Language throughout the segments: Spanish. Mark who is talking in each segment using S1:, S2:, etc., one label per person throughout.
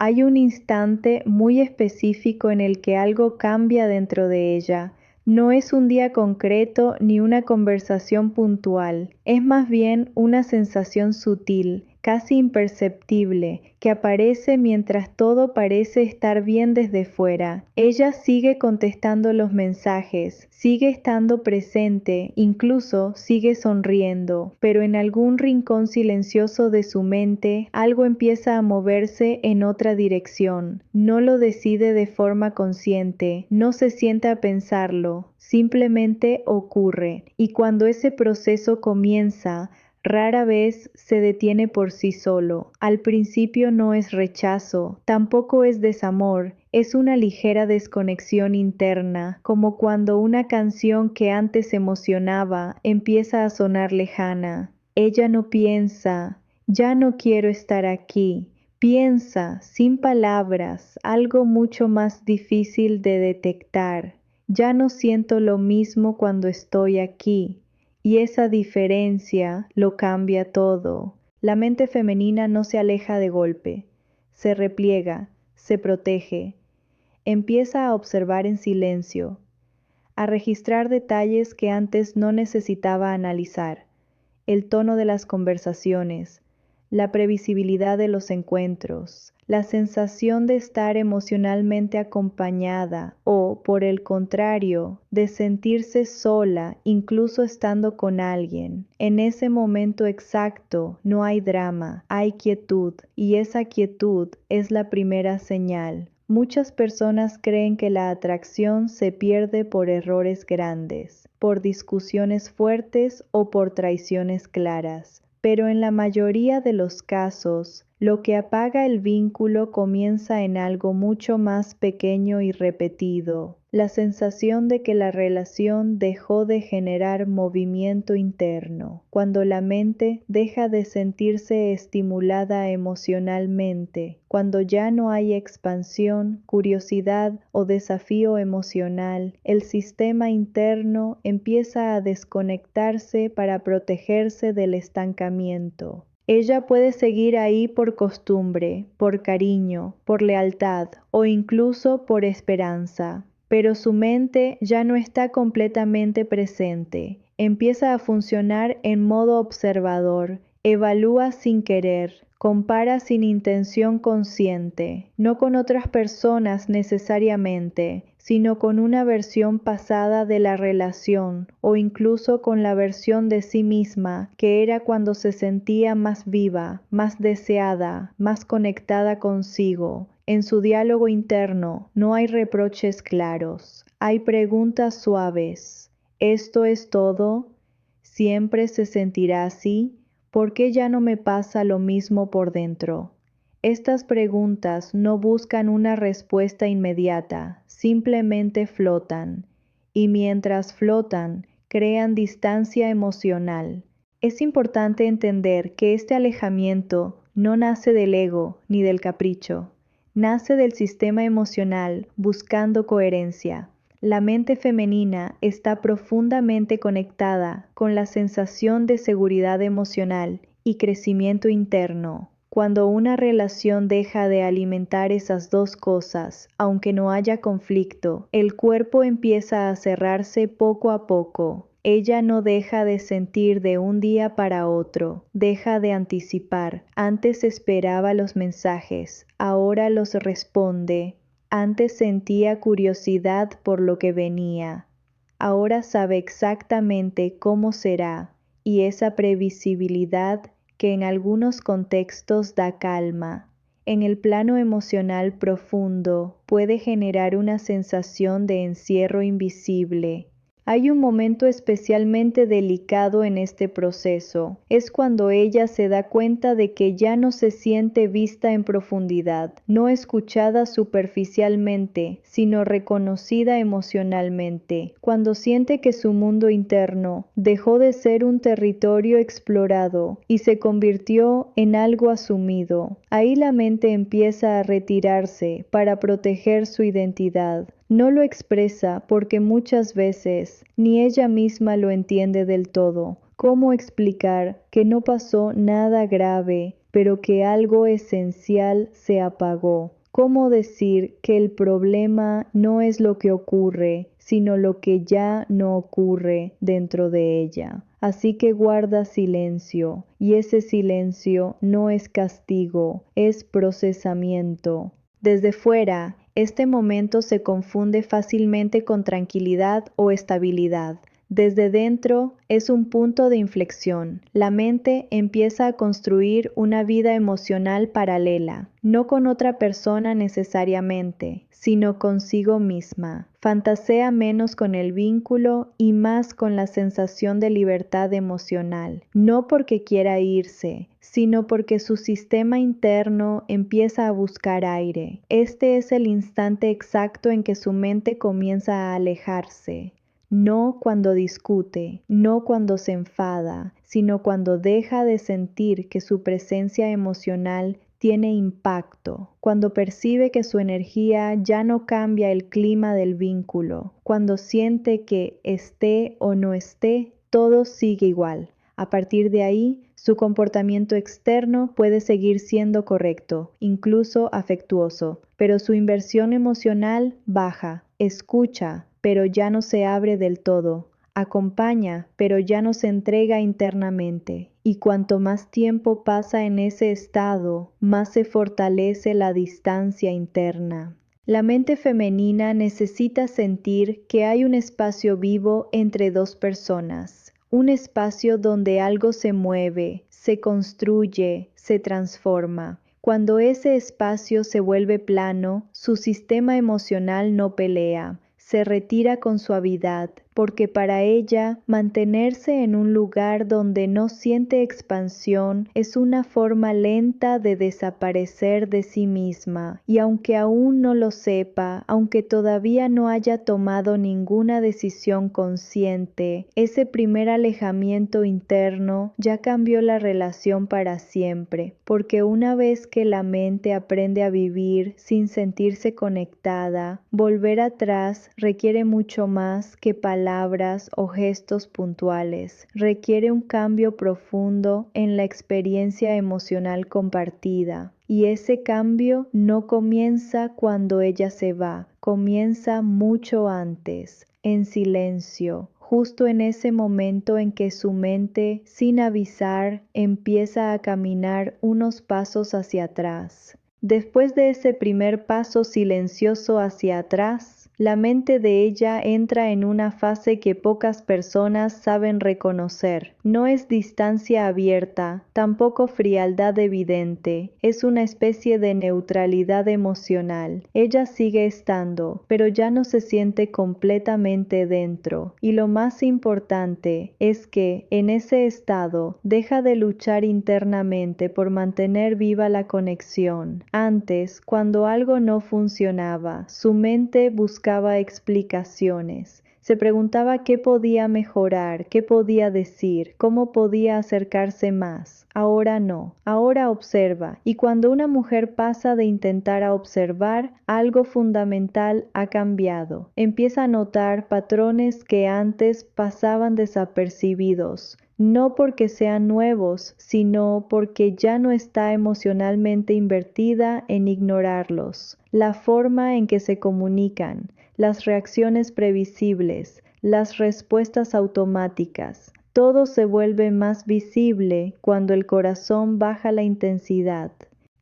S1: Hay un instante muy específico en el que algo cambia dentro de ella. No es un día concreto ni una conversación puntual, es más bien una sensación sutil, casi imperceptible, que aparece mientras todo parece estar bien desde fuera. Ella sigue contestando los mensajes, sigue estando presente, incluso sigue sonriendo, pero en algún rincón silencioso de su mente algo empieza a moverse en otra dirección. No lo decide de forma consciente, no se sienta a pensarlo, simplemente ocurre, y cuando ese proceso comienza, rara vez se detiene por sí solo. Al principio no es rechazo, tampoco es desamor, es una ligera desconexión interna, como cuando una canción que antes emocionaba empieza a sonar lejana. Ella no piensa, ya no quiero estar aquí. Piensa, sin palabras, algo mucho más difícil de detectar. Ya no siento lo mismo cuando estoy aquí. Y esa diferencia lo cambia todo. La mente femenina no se aleja de golpe, se repliega, se protege, empieza a observar en silencio, a registrar detalles que antes no necesitaba analizar, el tono de las conversaciones, la previsibilidad de los encuentros, la sensación de estar emocionalmente acompañada o, por el contrario, de sentirse sola incluso estando con alguien. En ese momento exacto no hay drama, hay quietud, y esa quietud es la primera señal. Muchas personas creen que la atracción se pierde por errores grandes, por discusiones fuertes o por traiciones claras. Pero en la mayoría de los casos, lo que apaga el vínculo comienza en algo mucho más pequeño y repetido, la sensación de que la relación dejó de generar movimiento interno, cuando la mente deja de sentirse estimulada emocionalmente, cuando ya no hay expansión, curiosidad o desafío emocional, el sistema interno empieza a desconectarse para protegerse del estancamiento. Ella puede seguir ahí por costumbre, por cariño, por lealtad o incluso por esperanza, pero su mente ya no está completamente presente. Empieza a funcionar en modo observador, evalúa sin querer, compara sin intención consciente, no con otras personas necesariamente, sino con una versión pasada de la relación o incluso con la versión de sí misma que era cuando se sentía más viva, más deseada, más conectada consigo. En su diálogo interno no hay reproches claros, hay preguntas suaves. ¿Esto es todo? ¿Siempre se sentirá así? ¿Por qué ya no me pasa lo mismo por dentro? Estas preguntas no buscan una respuesta inmediata, simplemente flotan, y mientras flotan, crean distancia emocional. Es importante entender que este alejamiento no nace del ego ni del capricho, nace del sistema emocional buscando coherencia. La mente femenina está profundamente conectada con la sensación de seguridad emocional y crecimiento interno. Cuando una relación deja de alimentar esas dos cosas, aunque no haya conflicto, el cuerpo empieza a cerrarse poco a poco. Ella no deja de sentir de un día para otro, deja de anticipar. Antes esperaba los mensajes, ahora los responde. Antes sentía curiosidad por lo que venía, ahora sabe exactamente cómo será, y esa previsibilidad que en algunos contextos da calma, en el plano emocional profundo puede generar una sensación de encierro invisible. Hay un momento especialmente delicado en este proceso. Es cuando ella se da cuenta de que ya no se siente vista en profundidad, no escuchada superficialmente, sino reconocida emocionalmente. Cuando siente que su mundo interno dejó de ser un territorio explorado y se convirtió en algo asumido. Ahí la mente empieza a retirarse para proteger su identidad. No lo expresa porque muchas veces ni ella misma lo entiende del todo. ¿Cómo explicar que no pasó nada grave, pero que algo esencial se apagó. ¿Cómo decir que el problema no es lo que ocurre, sino lo que ya no ocurre dentro de ella? Así que guarda silencio, y ese silencio no es castigo, es procesamiento. Desde fuera, este momento se confunde fácilmente con tranquilidad o estabilidad. Desde dentro es un punto de inflexión. La mente empieza a construir una vida emocional paralela, no con otra persona necesariamente, sino consigo misma. Fantasea menos con el vínculo y más con la sensación de libertad emocional, no porque quiera irse, sino porque su sistema interno empieza a buscar aire. Este es el instante exacto en que su mente comienza a alejarse. No cuando discute, no cuando se enfada, sino cuando deja de sentir que su presencia emocional tiene impacto, cuando percibe que su energía ya no cambia el clima del vínculo, cuando siente que esté o no esté, todo sigue igual. A partir de ahí, su comportamiento externo puede seguir siendo correcto, incluso afectuoso, pero su inversión emocional baja, escucha, pero ya no se abre del todo, acompaña, pero ya no se entrega internamente. Y cuanto más tiempo pasa en ese estado, más se fortalece la distancia interna. La mente femenina necesita sentir que hay un espacio vivo entre dos personas, un espacio donde algo se mueve, se construye, se transforma. Cuando ese espacio se vuelve plano, su sistema emocional no pelea, se retira con suavidad, porque para ella mantenerse en un lugar donde no siente expansión es una forma lenta de desaparecer de sí misma, y aunque aún no lo sepa, aunque todavía no haya tomado ninguna decisión consciente, ese primer alejamiento interno ya cambió la relación para siempre, porque una vez que la mente aprende a vivir sin sentirse conectada, volver atrás requiere mucho más que palabras o gestos puntuales. Requiere un cambio profundo en la experiencia emocional compartida. Y ese cambio no comienza cuando ella se va, comienza mucho antes, en silencio, justo en ese momento en que su mente, sin avisar, empieza a caminar unos pasos hacia atrás. Después de ese primer paso silencioso hacia atrás, la mente de ella entra en una fase que pocas personas saben reconocer. No es distancia abierta, tampoco frialdad evidente, es una especie de neutralidad emocional. Ella sigue estando, pero ya no se siente completamente dentro. Y lo más importante es que, en ese estado, deja de luchar internamente por mantener viva la conexión. Antes, cuando algo no funcionaba, su mente buscaba explicaciones. Se preguntaba qué podía mejorar, qué podía decir, cómo podía acercarse más. Ahora no, ahora observa. Y cuando una mujer pasa de intentar a observar, algo fundamental ha cambiado. Empieza a notar patrones que antes pasaban desapercibidos. No porque sean nuevos, sino porque ya no está emocionalmente invertida en ignorarlos. La forma en que se comunican, las reacciones previsibles, las respuestas automáticas. Todo se vuelve más visible cuando el corazón baja la intensidad.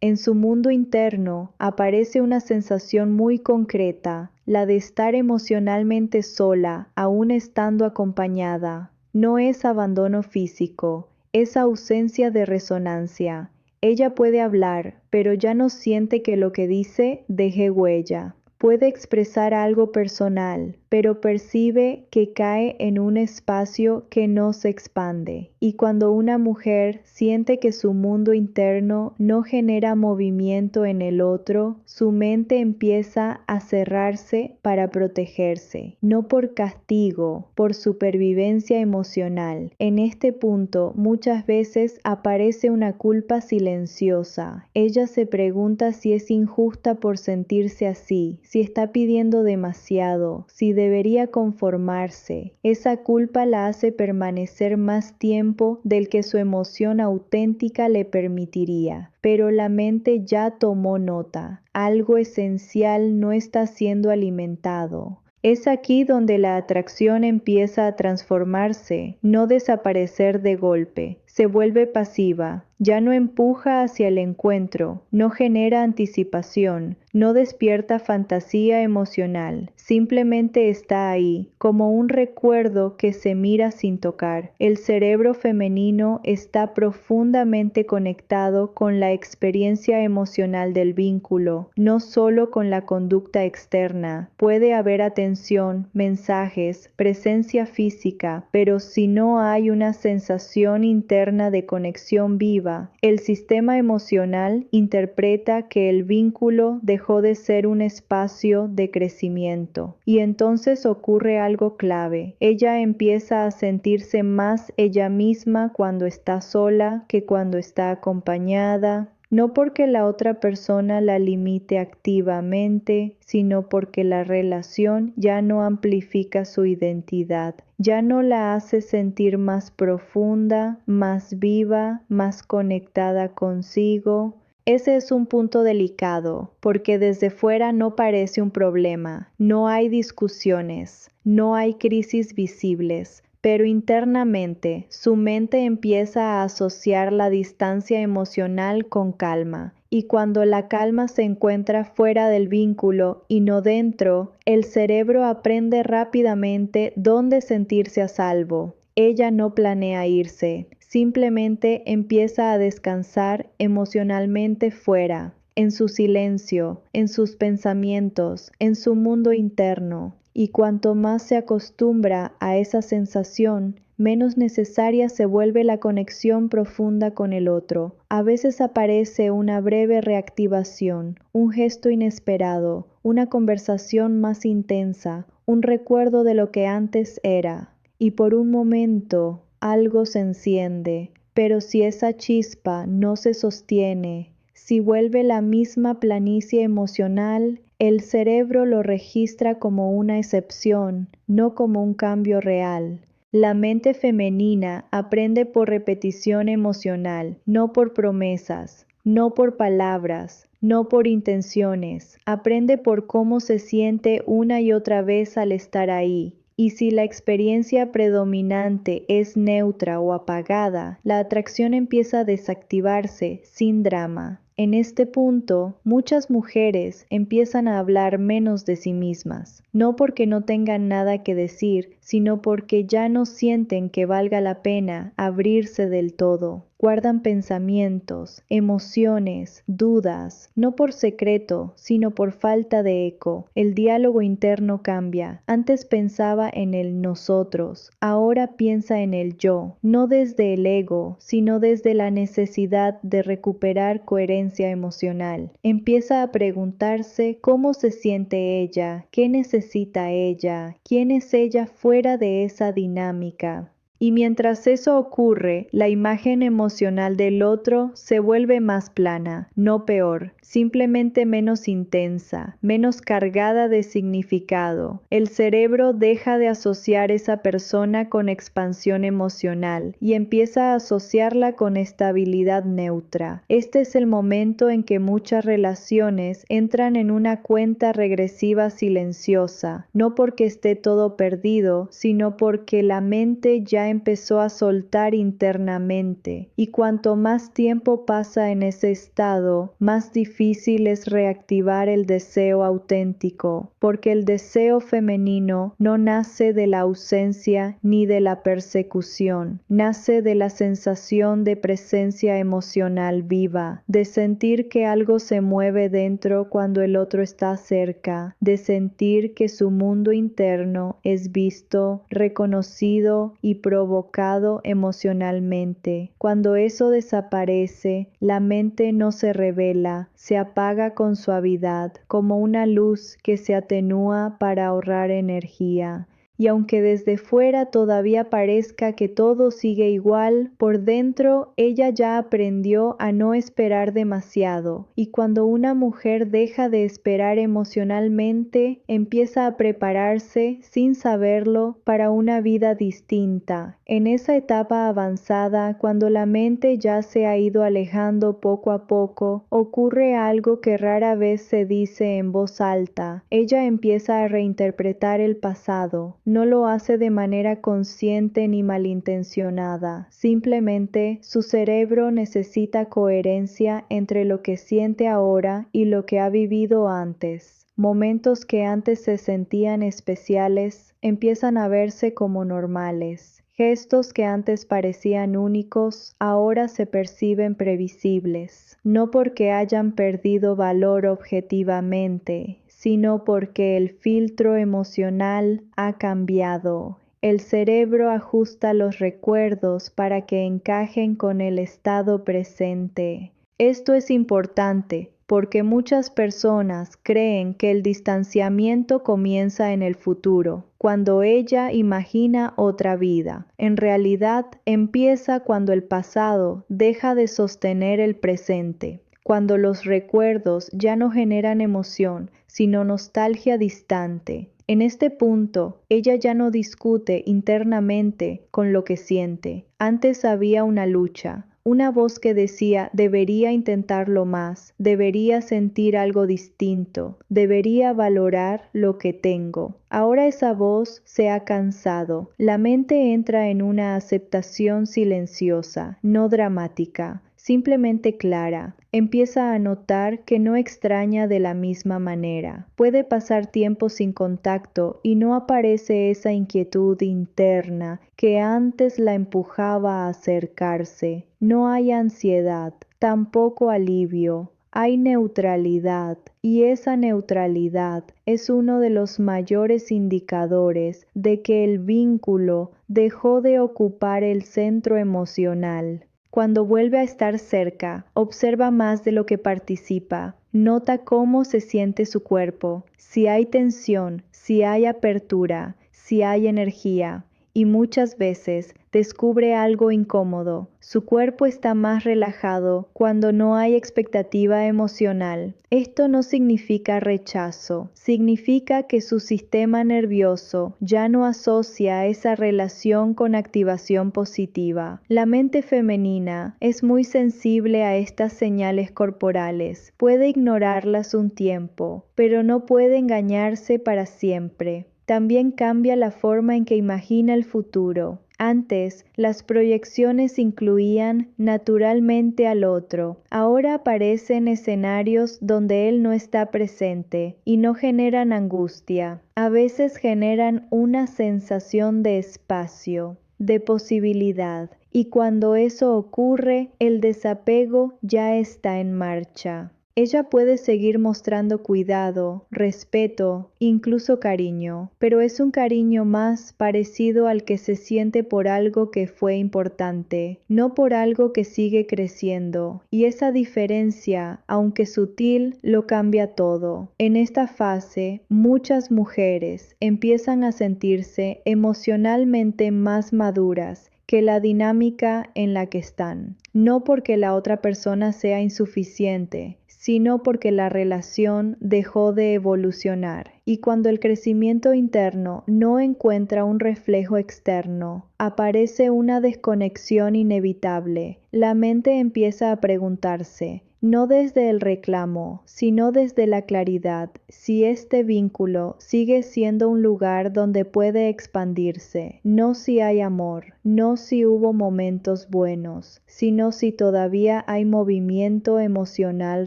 S1: En su mundo interno aparece una sensación muy concreta, la de estar emocionalmente sola, aún estando acompañada. No es abandono físico, es ausencia de resonancia. Ella puede hablar, pero ya no siente que lo que dice deje huella. Puede expresar algo personal, pero percibe que cae en un espacio que no se expande. Y cuando una mujer siente que su mundo interno no genera movimiento en el otro, su mente empieza a cerrarse para protegerse, no por castigo, por supervivencia emocional. En este punto, muchas veces aparece una culpa silenciosa. Ella se pregunta si es injusta por sentirse así, si está pidiendo demasiado, si debería conformarse. Esa culpa la hace permanecer más tiempo del que su emoción auténtica le permitiría. Pero la mente ya tomó nota. Algo esencial no está siendo alimentado. Es aquí donde la atracción empieza a transformarse, no desaparecer de golpe. Se vuelve pasiva, ya no empuja hacia el encuentro, no genera anticipación, no despierta fantasía emocional, simplemente está ahí, como un recuerdo que se mira sin tocar. El cerebro femenino está profundamente conectado con la experiencia emocional del vínculo, no solo con la conducta externa. Puede haber atención, mensajes, presencia física, pero si no hay una sensación interna de conexión viva, el sistema emocional interpreta que el vínculo dejó de ser un espacio de crecimiento. Y entonces ocurre algo clave. Ella empieza a sentirse más ella misma cuando está sola que cuando está acompañada. No porque la otra persona la limite activamente, sino porque la relación ya no amplifica su identidad, ya no la hace sentir más profunda, más viva, más conectada consigo. Ese es un punto delicado, porque desde fuera no parece un problema, no hay discusiones, no hay crisis visibles. Pero internamente, su mente empieza a asociar la distancia emocional con calma. Y cuando la calma se encuentra fuera del vínculo y no dentro, el cerebro aprende rápidamente dónde sentirse a salvo. Ella no planea irse, simplemente empieza a descansar emocionalmente fuera, en su silencio, en sus pensamientos, en su mundo interno. Y cuanto más se acostumbra a esa sensación, menos necesaria se vuelve la conexión profunda con el otro. A veces aparece una breve reactivación, un gesto inesperado, una conversación más intensa, un recuerdo de lo que antes era. Y por un momento algo se enciende, pero si esa chispa no se sostiene, si vuelve la misma planicie emocional, el cerebro lo registra como una excepción, no como un cambio real. La mente femenina aprende por repetición emocional, no por promesas, no por palabras, no por intenciones. Aprende por cómo se siente una y otra vez al estar ahí. Y si la experiencia predominante es neutra o apagada, la atracción empieza a desactivarse sin drama. En este punto, muchas mujeres empiezan a hablar menos de sí mismas, no porque no tengan nada que decir, sino porque ya no sienten que valga la pena abrirse del todo. Guardan pensamientos, emociones, dudas, no por secreto, sino por falta de eco. El diálogo interno cambia. Antes pensaba en el nosotros, ahora piensa en el yo, no desde el ego, sino desde la necesidad de recuperar coherencia emocional. Empieza a preguntarse cómo se siente ella, qué necesita ella, quién es ella fuera de esa dinámica. Y mientras eso ocurre, la imagen emocional del otro se vuelve más plana, no peor, simplemente menos intensa, menos cargada de significado. El cerebro deja de asociar esa persona con expansión emocional y empieza a asociarla con estabilidad neutra. Este es el momento en que muchas relaciones entran en una cuenta regresiva silenciosa, no porque esté todo perdido, sino porque la mente ya empezó a soltar internamente, y cuanto más tiempo pasa en ese estado, más difícil es reactivar el deseo auténtico, porque el deseo femenino no nace de la ausencia ni de la persecución, nace de la sensación de presencia emocional viva, de sentir que algo se mueve dentro cuando el otro está cerca, de sentir que su mundo interno es visto, reconocido y provocado emocionalmente. Cuando eso desaparece, la mente no se revela, se apaga con suavidad, como una luz que se atenúa para ahorrar energía. y aunque desde fuera todavía parezca que todo sigue igual, por dentro ella ya aprendió a no esperar demasiado, y cuando una mujer deja de esperar emocionalmente, empieza a prepararse, sin saberlo, para una vida distinta. En esa etapa avanzada, cuando la mente ya se ha ido alejando poco a poco, ocurre algo que rara vez se dice en voz alta. Ella empieza a reinterpretar el pasado. No lo hace de manera consciente ni malintencionada. Simplemente su cerebro necesita coherencia entre lo que siente ahora y lo que ha vivido antes. Momentos que antes se sentían especiales empiezan a verse como normales. Gestos que antes parecían únicos, ahora se perciben previsibles, no porque hayan perdido valor objetivamente, sino porque el filtro emocional ha cambiado. El cerebro ajusta los recuerdos para que encajen con el estado presente. Esto es importante porque muchas personas creen que el distanciamiento comienza en el futuro, cuando ella imagina otra vida. En realidad, empieza cuando el pasado deja de sostener el presente, cuando los recuerdos ya no generan emoción, sino nostalgia distante. En este punto, ella ya no discute internamente con lo que siente. Antes había una lucha. Una voz que decía, debería intentarlo más, debería sentir algo distinto, debería valorar lo que tengo. Ahora esa voz se ha cansado. La mente entra en una aceptación silenciosa, no dramática, simplemente clara. Empieza a notar que no extraña de la misma manera. Puede pasar tiempo sin contacto y no aparece esa inquietud interna que antes la empujaba a acercarse. No hay ansiedad, tampoco alivio. Hay neutralidad, y esa neutralidad es uno de los mayores indicadores de que el vínculo dejó de ocupar el centro emocional. Cuando vuelve a estar cerca, observa más de lo que participa. Nota cómo se siente su cuerpo, si hay tensión, si hay apertura, si hay energía. Y muchas veces descubre algo incómodo. Su cuerpo está más relajado cuando no hay expectativa emocional. Esto no significa rechazo, significa que su sistema nervioso ya no asocia esa relación con activación positiva. La mente femenina es muy sensible a estas señales corporales. Puede ignorarlas un tiempo, pero no puede engañarse para siempre. También cambia la forma en que imagina el futuro. Antes, las proyecciones incluían naturalmente al otro. Ahora aparecen escenarios donde él no está presente y no generan angustia. A veces generan una sensación de espacio, de posibilidad. Y cuando eso ocurre, el desapego ya está en marcha. Ella puede seguir mostrando cuidado, respeto, incluso cariño, pero es un cariño más parecido al que se siente por algo que fue importante, no por algo que sigue creciendo, y esa diferencia, aunque sutil, lo cambia todo. En esta fase, muchas mujeres empiezan a sentirse emocionalmente más maduras que la dinámica en la que están, no porque la otra persona sea insuficiente, sino porque la relación dejó de evolucionar. Y cuando el crecimiento interno no encuentra un reflejo externo, aparece una desconexión inevitable. La mente empieza a preguntarse, no desde el reclamo, sino desde la claridad, si este vínculo sigue siendo un lugar donde puede expandirse, no si hay amor, no si hubo momentos buenos, sino si todavía hay movimiento emocional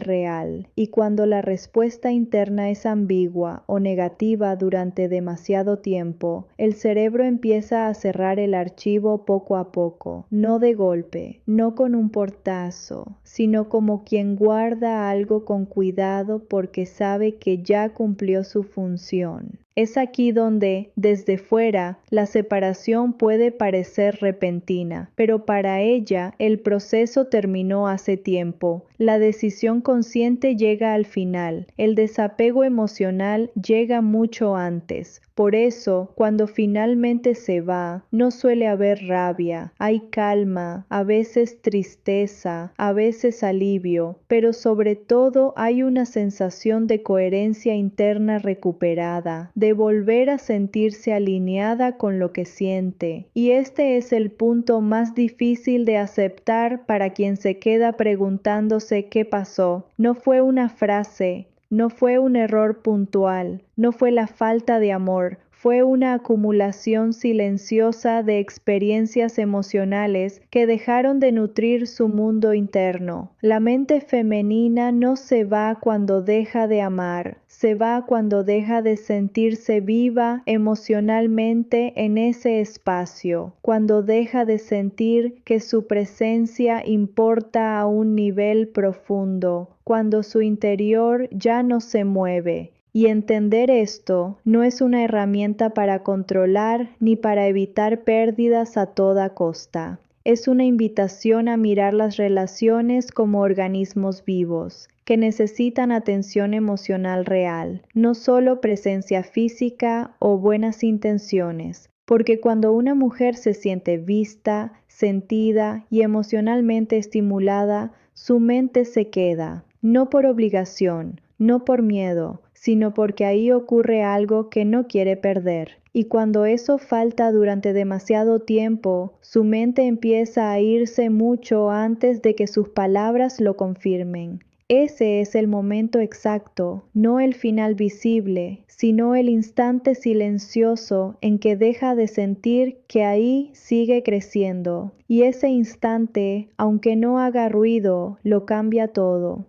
S1: real. Y cuando la respuesta interna es ambigua o negativa durante demasiado tiempo, el cerebro empieza a cerrar el archivo poco a poco, no de golpe, no con un portazo, sino como quien guarda algo con cuidado porque sabe que ya cumplió su función. Es aquí donde, desde fuera, la separación puede parecer repentina, pero para ella el proceso terminó hace tiempo. La decisión consciente llega al final, el desapego emocional llega mucho antes. Por eso, cuando finalmente se va, no suele haber rabia, hay calma, a veces tristeza, a veces alivio, pero sobre todo hay una sensación de coherencia interna recuperada, de volver a sentirse alineada con lo que siente. Y este es el punto más difícil de aceptar para quien se queda preguntándose qué pasó. No fue una frase, no fue un error puntual, no fue la falta de amor, fue una acumulación silenciosa de experiencias emocionales que dejaron de nutrir su mundo interno. La mente femenina no se va cuando deja de amar, se va cuando deja de sentirse viva emocionalmente en ese espacio, cuando deja de sentir que su presencia importa a un nivel profundo, cuando su interior ya no se mueve. Y entender esto no es una herramienta para controlar ni para evitar pérdidas a toda costa. Es una invitación a mirar las relaciones como organismos vivos, que necesitan atención emocional real, no solo presencia física o buenas intenciones. Porque cuando una mujer se siente vista, sentida y emocionalmente estimulada, su mente se queda, no por obligación, no por miedo, sino porque ahí ocurre algo que no quiere perder. Y cuando eso falta durante demasiado tiempo, su mente empieza a irse mucho antes de que sus palabras lo confirmen. Ese es el momento exacto, no el final visible, sino el instante silencioso en que deja de sentir que ahí sigue creciendo. Y ese instante, aunque no haga ruido, lo cambia todo.